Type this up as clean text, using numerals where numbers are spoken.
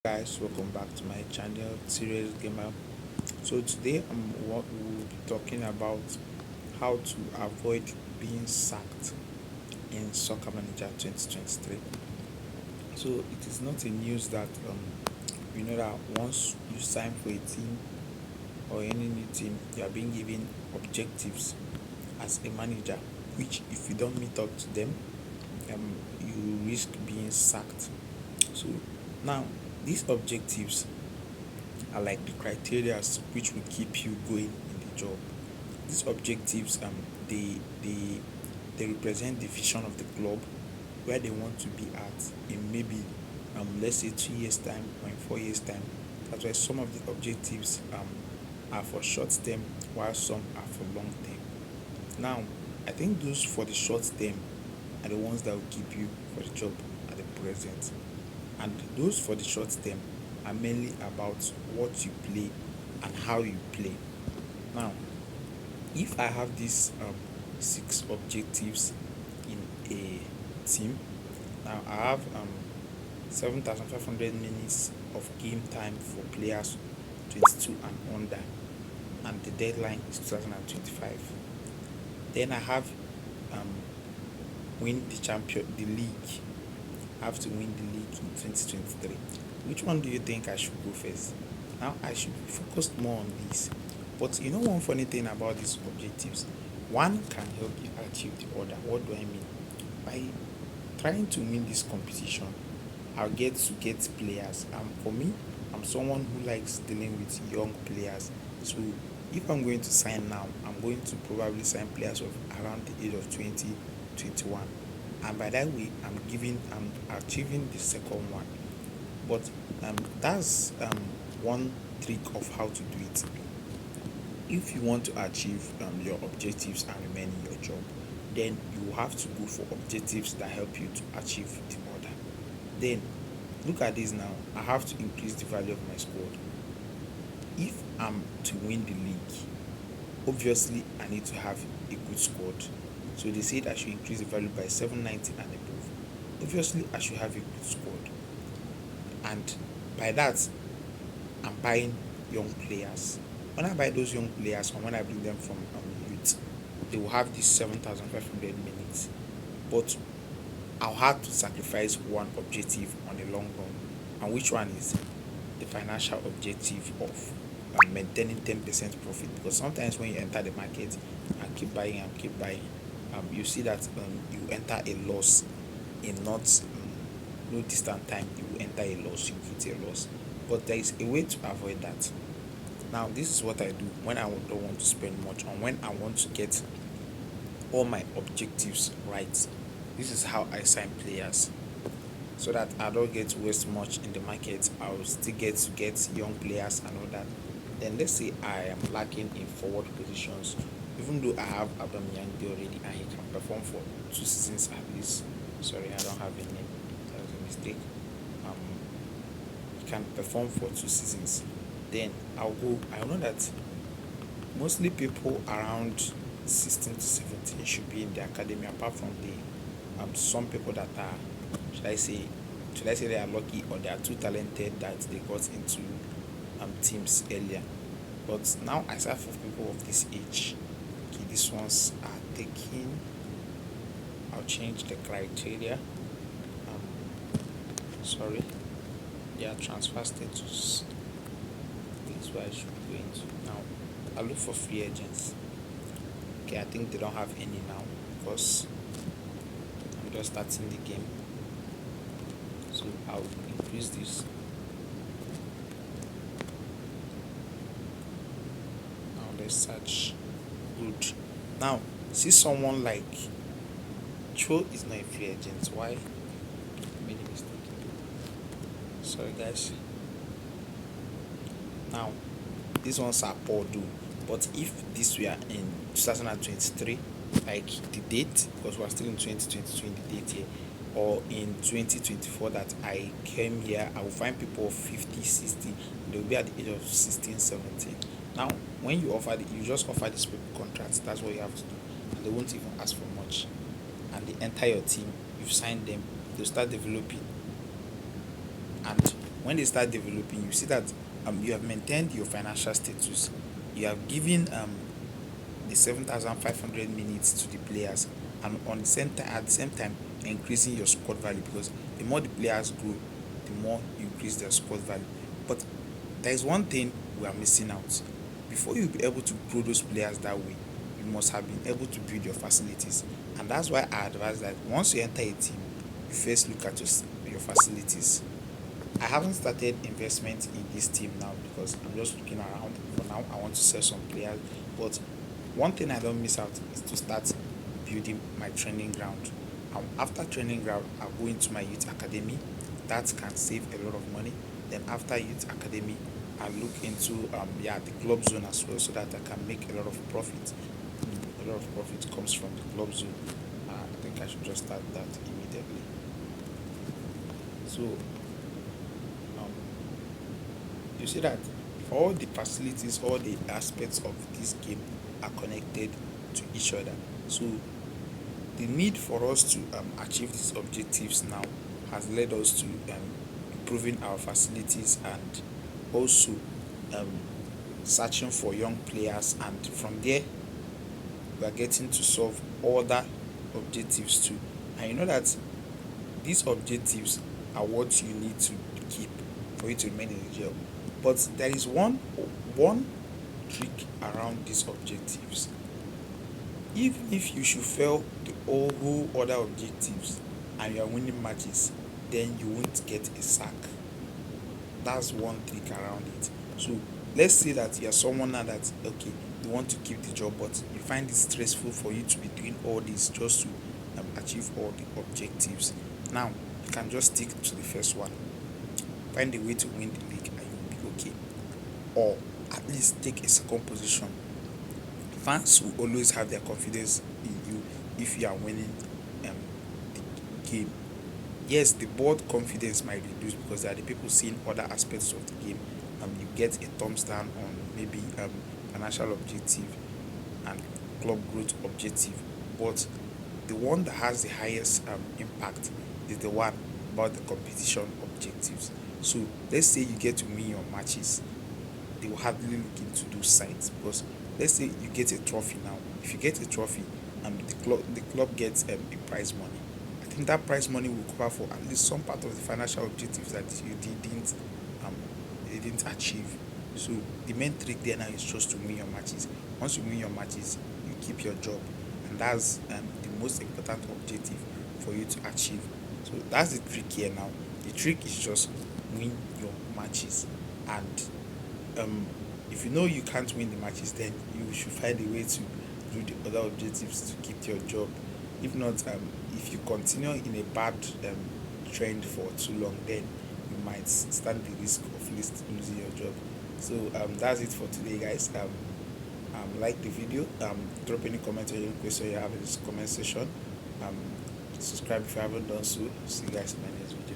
Guys, welcome back to my channel, Serious Gamer. So today what we'll be talking about how to avoid being sacked in Soccer Manager 2023. So it is not a news that you know that once you sign for a team or any new team, you are being given objectives as a manager, which if you don't meet up to them, you risk being sacked. So now these objectives are like the criteria which will keep you going in the job. These objectives they they represent the vision of the club, where they want to be at in maybe let's say 2 years time or in 4 years time. That's why some of the objectives are for short term while some are for long term. Now I think those for the short term are the ones that will keep you for the job at the present, and those for the short term are mainly about what you play and how you play. Now, if I have these six objectives in a team, now I have 7,500 minutes of game time for players 22 and under, and the deadline is 2025. Then I have um, win the league. I have to win the league in 2023. Which one do you think I should go first? Now I should be focused more on this. But you know one funny thing about these objectives, one can help you achieve the other. What do I mean? By trying to win this competition, I'll get to get players. For me, I'm someone who likes dealing with young players. So if I'm going to sign now, I'm going to probably sign players of around the age of 20, 21. And by that way, I'm achieving the second one. But that's one trick of how to do it. If you want to achieve your objectives and remain in your job, then you have to go for objectives that help you to achieve the order. Then look at this now. I have to increase the value of my squad. If I'm to win the league, obviously I need to have a good squad. So they said I should increase the value by 790 and above. Obviously I should have a good squad. And by that, I'm buying young players. When I buy those young players and when I bring them from youth, they will have these 7,500 minutes. But I'll have to sacrifice one objective on the long run. And which one is the financial objective of maintaining 10% profit? Because sometimes when you enter the market and keep buying, you see that you enter a loss in not no distant time. You will enter a loss, you hit a loss. But there is a way to avoid that. Now this is what I do when I don't want to spend much, and when I want to get all my objectives right. This is how I sign players, so that I don't get to waste much in the market. I will still get young players and all that. Then let's say I am lacking in forward positions, even though I have Aubameyang already and he can perform for 2 seasons at least. Sorry, I don't have a name. That was a mistake. He can perform for 2 seasons. Then I know that mostly people around 16 to 17 should be in the academy, apart from the some people that are, should I say they are lucky or they are too talented that they got into teams earlier. But now I start for people of this age. Okay, these ones are taking. I'll change the criteria. Sorry, their transfer status. This is where I should be going to now. I'll look for free agents. Okay, I think they don't have any now because I'm just starting the game. So I'll increase this. Now let's search. Good. Now see someone like Cho is not a free agent. Why? I made a mistake. Sorry guys. Now these ones are poor do, but if this were in 2023, like the date, because we're still in 2022 in the date here, or in 2024 that I came here, I will find people of 50, 60, they will be at the age of 16, 17. Now when you just offer these people contracts. That's what you have to do, and they won't even ask for much, and they enter your team. You've signed them, they'll start developing, and when they start developing, you see that you have maintained your financial status, you have given the 7,500 minutes to the players, and on the same time, at the same time, increasing your squad value, because the more the players grow, the more you increase their squad value. But there is one thing we are missing out. Before you be able to grow those players that way, you must have been able to build your facilities, and that's why I advise that once you enter a team, you first look at your facilities. I haven't started investment in this team now because I'm just looking around. For now, I want to sell some players, but one thing I don't miss out is to start building my training ground. After training ground, I'll go into my youth academy. That can save a lot of money. Then after youth academy, I look into the club zone as well, so that I can make a lot of profit. A lot of profit comes from the club zone. I think I should just start that immediately. So um, you see that all the facilities, all the aspects of this game are connected to each other. So the need for us to achieve these objectives now has led us to improving our facilities, and also um, searching for young players, and from there we are getting to solve other objectives too. And you know that these objectives are what you need to keep for you to remain in the job. But there is one trick around these objectives. Even if you should fail the whole other objectives and you are winning matches, then you won't get a sack. That's one trick around it. So let's say that you are someone now that okay, you want to keep the job, but you find it stressful for you to be doing all this just to achieve all the objectives. Now you can just stick to the first one. Find a way to win the league and you'll be okay. Or at least take a second position. Fans will always have their confidence in you if you are winning um, the game. Yes, the board confidence might reduce because there are the people seeing other aspects of the game. You get a thumbs down on maybe financial objective and club growth objective, but the one that has the highest impact is the one about the competition objectives. So let's say you get to win your matches, they will hardly look into those sites, because let's say you get a trophy now. If you get a trophy, the club gets a prize money. I think that prize money will cover for at least some part of the financial objectives that um you didn't achieve. So the main trick there now is just to win your matches. Once you win your matches, you keep your job, and that's the most important objective for you to achieve. So that's the trick here now. The trick is just win your matches, and um, if you know you can't win the matches, then you should find a way to do the other objectives to keep your job. If not, if you continue in a bad trend for too long, then you might stand the risk of losing your job. So that's it for today, guys. Like the video. Drop any comment or any question you have in this comment section. Um, subscribe if you haven't done so. See you guys in my next video.